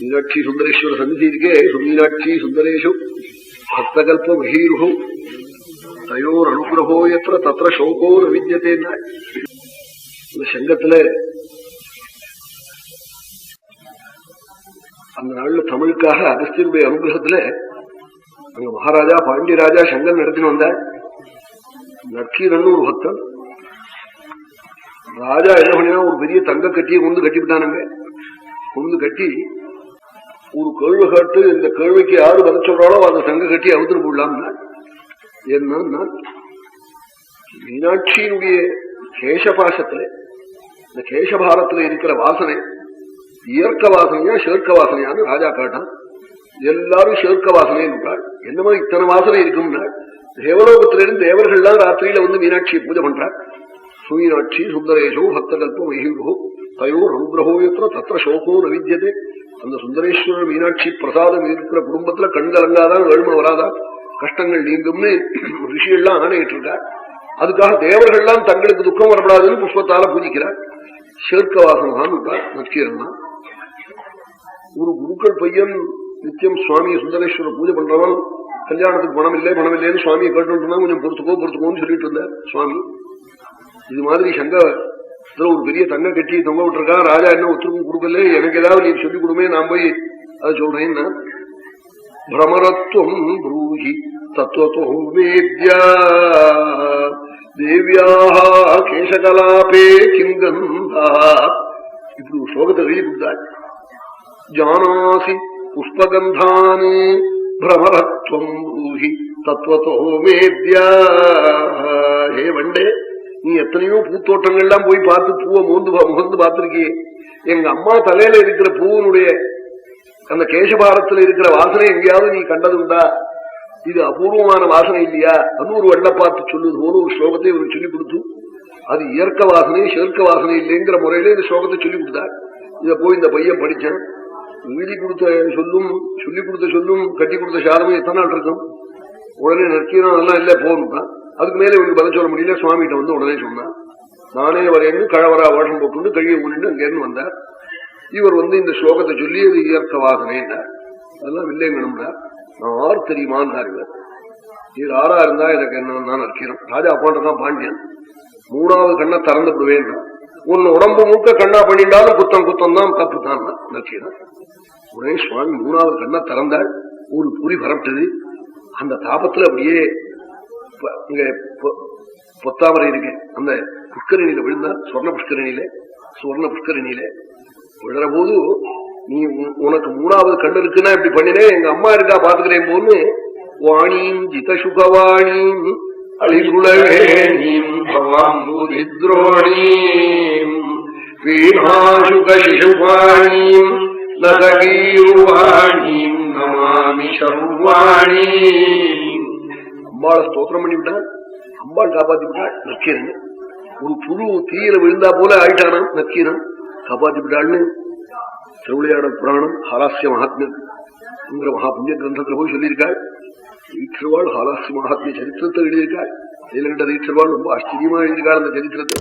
மீனாட்சி சுந்தரேஸ்வர சந்நிதி இருக்கே, மீனாட்சி சுந்தரேஷு பக்தகல்ப மகீருஹு தயோர் அனுகிரகோ எத்திர தத்திர சோகோ வித்யத்தேன்னா இந்த சங்கத்துல அந்த நாள்ல தமிழுக்காக அகஸ்தியருடைய அனுகிரகத்துல அங்க மகாராஜா பாண்டியராஜா சங்கம் நடத்தின்னு வந்தார். நக்கீரன்னு ஒரு பக்தன். ராஜா என்ன பண்ணினா ஒரு பெரிய தங்க கட்டியை கொண்டு கட்டிவிட்டானுங்க. கொண்டு கட்டி ஒரு கேள்வி கேட்டு இந்த கேள்விக்கு யாரு பதில் சொல்றாளோ அந்த தங்க கட்டி அவுத்துட்டு போடலாம்னா என்ன மீனாட்சியினுடைய கேசபாசத்துல இந்த கேசபாரத்துல இருக்கிற வாசனை இயற்க வாசனையா சேர்க்க வாசனையான்னு ராஜா கேட்டான். எல்லாரும் சேர்க்க வாசனை என்றாள். என்னமா இத்தனை வாசனை இருக்கும்னா தேவலோகத்திலிருந்து தேவர்கள்லாம் ராத்திரியில வந்து மீனாட்சியை பூஜை பண்றாள். சுமீனாட்சி சுந்தரேஷோ பக்தகல்ப மகிழ்வோ தயோ அனுகிரகோயத்திர தத்திர சோகோ நவித்தியதே. அந்த சுந்தரேஸ்வரர் மீனாட்சி பிரசாதம் இருக்கிற குடும்பத்துல கண் கலங்காதான் ஏழ்மை வராதான் கஷ்டங்கள் நீங்கும்னு ரிஷியெல்லாம் ஆணையிட்டு இருக்கார். அதுக்காக தேவர்கள்லாம் தங்களுக்கு துக்கம் வரப்படாதுன்னு புஷ்பத்தால பூஜிக்கிறார். சேர்க்க வாசனதான் நக்கீரன் தான். ஒரு குருக்கள் பையன் நித்தியம் சுவாமி சுந்தரேஸ்வரர் பூஜை பண்றவன் கல்யாணத்துக்கு பணம் இல்லைன்னு சுவாமியை கேட்டு கொஞ்சம் பொறுத்துக்கோன்னு சொல்லிட்டு இருந்தார் சுவாமி. இது மாதிரி சங்க ஒரு பெரிய தங்க கட்டி தொங்க விட்டுருக்கான். ராஜா என்ன ஒத்துருக்கும் கொடுக்கல, எனக்கு ஏதாவது நீ சொல்லிக் கொடுமே, நான் போய் அதை சொல்றேன்னா பிரமரத்துவம் ப்ரூஹி தத்துவத்தோ வேத்யா தேவியாக கேசகலாபே கிங்கந்தா. இப்படி ஒரு ஸ்லோகத்தை எழுதி கொடுத்தாள். ஜானாசி புஷ்பகந்தானே பிரமரத்துவம் ப்ரூஹி தத்துவத்தோ வேத்யா. ஹே வண்டே, நீ எத்தனையோ பூத்தோட்டங்கள்லாம் போய் பார்த்து பூவை முகந்து பார்த்திருக்கியே. எங்க அம்மா தலையில இருக்கிற பூவனுடைய அந்த கேசபாரத்தில் இருக்கிற வாசனை எங்கேயாவது நீ கண்டதுண்டா? இது அபூர்வமான வாசனை இல்லையா? அது ஒரு வெள்ள பார்த்து சொல்லுது போல ஒரு ஸ்லோகத்தை இவருக்கு சொல்லிக் கொடுத்து, அது இயற்க வாசனை சேர்க்க வாசனை இல்லைங்கிற முறையில இந்த ஸ்லோகத்தை சொல்லிக் கொடுத்தார். இதை போய் இந்த பையன் படிச்சான். எழுதி கொடுத்த சொல்லிக் கொடுத்த சொல்லும் கட்டி கொடுத்த சாதமும் எத்தனை நாள் இருக்கும். உடனே நற்கீரம் எல்லாம் இல்ல போகணும்தான். அதுக்கு மேல இவனுக்கு பதில் சொல்ல முடியல. சுவாமிகிட்ட வந்து உடனே சொன்னார். நானே வரையன்னு கழவரா வேஷம் போட்டு கழிய ஊனிட்டு அங்கேருந்து வந்தார். இவர் வந்து இந்த ஸ்லோகத்தை சொல்லி அது இயற்க வாசனைன்னார். அதெல்லாம் இல்லைங்கணும்னார். நான் ஆறு தெரியுமான்னார் இவர். இது ஆறா இருந்தா எனக்கு என்ன நான் நற்கிறோம். ராஜா போன்றதான் பாண்டியன். மூணாவது கண்ணை திறந்து விடுவேன். உன் உடம்பு மூக்க கண்ணா பண்ணிட்டாலும் குத்தம் தான் தப்பு தான் நற்கிறோம். உடனே சுவாமி மூணாவது கண்ணை திறந்தாள். ஒரு புரி பரப்பிட்டது. அந்த தாபத்துல அப்படியே இங்க பொத்தாமரை இருக்கு அந்த புஷ்கரணியில விழுந்தார். சுவர்ண புஷ்கரணியில விழுற போது நீ உனக்கு மூணாவது கண்ணு இருக்குன்னா இப்படி பண்ணினேன், எங்க அம்மா இருக்கா பாத்துக்கிறேன் போன்னு வாணியும் ஜித சுகவாணியும் அழிகுலவேணீம் பவாம்புதித்ரோணீம் வீணாசுகிசுவாணியும் நகீருவாணியும் நமாமி சர்வாணீம். அம்பாளை ஸ்தோத்திரம் பண்ணிவிட்டான். அம்பாள் காப்பாத்தி விட்டாள். நக்கீரன் ஒரு புழு தீயில விழுந்தா போல ஆயிட்டானான். நக்கீரன் காப்பாத்தி விட்டாள்னு திருவிளையாடல் புராணம் ஹாலாசிய மகாத்மியங்கிற மகா புண்ணிய கிரந்தத்துல போய் சொல்லியிருக்காள். ஈஸ்வரவாள் ஹாலாசிய மகாத்மிய சரித்திரத்தை எழுதியிருக்காள். நீலகண்ட ஈஸ்வரவாள் ரொம்ப ஆச்சரியமா எழுதியிருக்காள் அந்த சரித்திரத்தை.